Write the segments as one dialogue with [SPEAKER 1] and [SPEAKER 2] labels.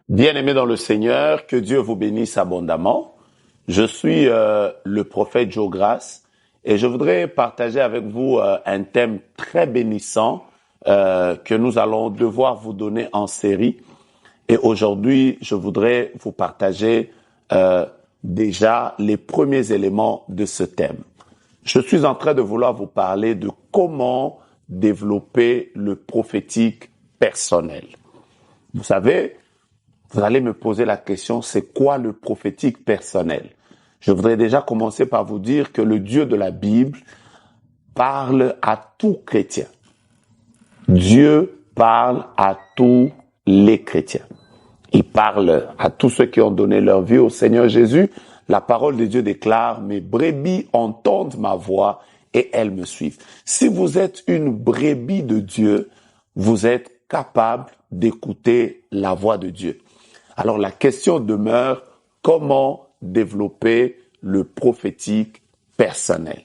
[SPEAKER 1] Bien-aimés dans le Seigneur, que Dieu vous bénisse abondamment. Je suis le prophète Joe Grace et je voudrais partager avec vous un thème très bénissant que nous allons devoir vous donner en série. Et aujourd'hui, je voudrais vous partager déjà les premiers éléments de ce thème. Je suis en train de vouloir vous parler de comment développer le prophétique personnel. Vous savez, vous allez me poser la question, c'est quoi le prophétique personnel? Je voudrais déjà commencer par vous dire que le Dieu de la Bible parle à tout chrétien. Dieu parle à tous les chrétiens. Il parle à tous ceux qui ont donné leur vie au Seigneur Jésus. La parole de Dieu déclare, mes brebis entendent ma voix et elles me suivent. Si vous êtes une brebis de Dieu, vous êtes capable d'écouter la voix de Dieu. Alors la question demeure, comment développer le prophétique personnel?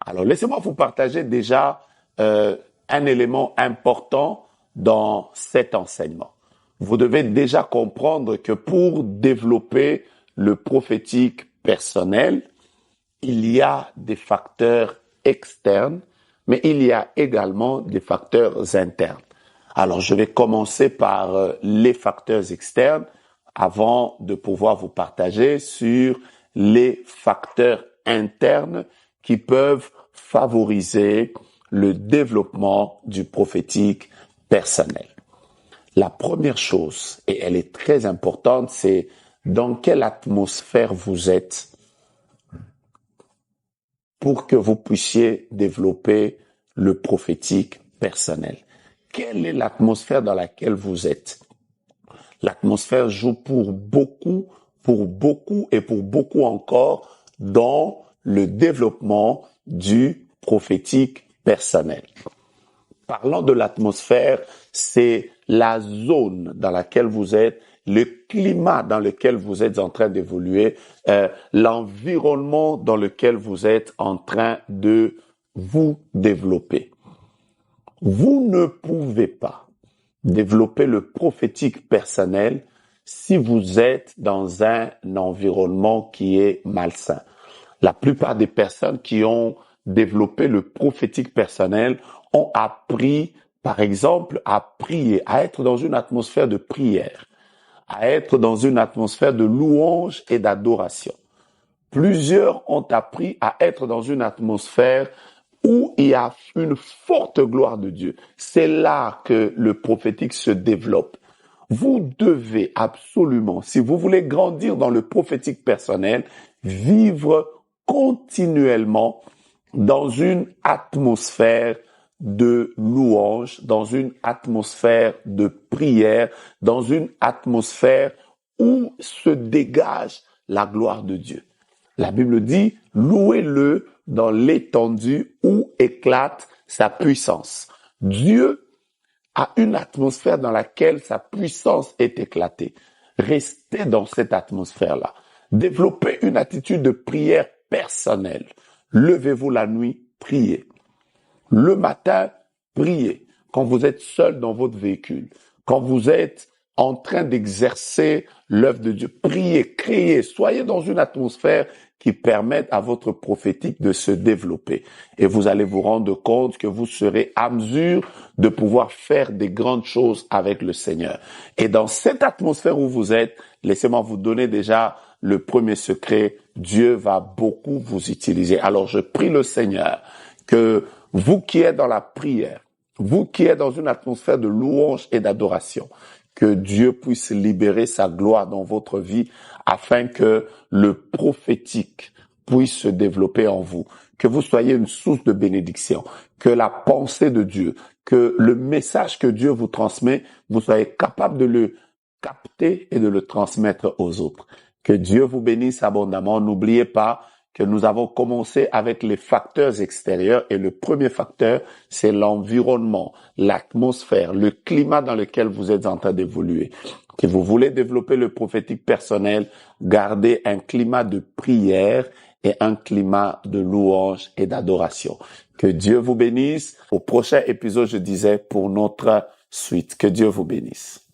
[SPEAKER 1] Alors laissez-moi vous partager déjà un élément important dans cet enseignement. Vous devez déjà comprendre que pour développer le prophétique personnel, il y a des facteurs externes, mais il y a également des facteurs internes. Alors, je vais commencer par les facteurs externes avant de pouvoir vous partager sur les facteurs internes qui peuvent favoriser le développement du prophétique personnel. La première chose, et elle est très importante, c'est dans quelle atmosphère vous êtes pour que vous puissiez développer le prophétique personnel. Quelle est l'atmosphère dans laquelle vous êtes? L'atmosphère joue pour beaucoup et pour beaucoup encore dans le développement du prophétique personnel. Parlant de l'atmosphère, c'est la zone dans laquelle vous êtes, le climat dans lequel vous êtes en train d'évoluer, l'environnement dans lequel vous êtes en train de vous développer. Vous ne pouvez pas développer le prophétique personnel si vous êtes dans un environnement qui est malsain. La plupart des personnes qui ont développé le prophétique personnel ont appris, par exemple, à prier, à être dans une atmosphère de prière, à être dans une atmosphère de louange et d'adoration. Plusieurs ont appris à être dans une atmosphère où il y a une forte gloire de Dieu. C'est là que le prophétique se développe. Vous devez absolument, si vous voulez grandir dans le prophétique personnel, vivre continuellement dans une atmosphère de louange, dans une atmosphère de prière, dans une atmosphère où se dégage la gloire de Dieu. La Bible dit, louez-le dans l'étendue où éclate sa puissance. Dieu a une atmosphère dans laquelle sa puissance est éclatée. Restez dans cette atmosphère-là. Développez une attitude de prière personnelle. Levez-vous la nuit, priez. Le matin, priez. Quand vous êtes seul dans votre véhicule, quand vous êtes en train d'exercer l'œuvre de Dieu, priez, criez, soyez dans une atmosphère qui permette à votre prophétique de se développer. Et vous allez vous rendre compte que vous serez à mesure de pouvoir faire des grandes choses avec le Seigneur. Et dans cette atmosphère où vous êtes, laissez-moi vous donner déjà le premier secret. Dieu va beaucoup vous utiliser. Alors je prie le Seigneur que vous qui êtes dans la prière, vous qui êtes dans une atmosphère de louange et d'adoration, que Dieu puisse libérer sa gloire dans votre vie afin que le prophétique puisse se développer en vous, que vous soyez une source de bénédiction, que la pensée de Dieu, que le message que Dieu vous transmet, vous soyez capable de le capter et de le transmettre aux autres. Que Dieu vous bénisse abondamment. N'oubliez pas que nous avons commencé avec les facteurs extérieurs et le premier facteur, c'est l'environnement, l'atmosphère, le climat dans lequel vous êtes en train d'évoluer. Si vous voulez développer le prophétique personnel, gardez un climat de prière et un climat de louange et d'adoration. Que Dieu vous bénisse. Au prochain épisode, je disais, pour notre suite. Que Dieu vous bénisse.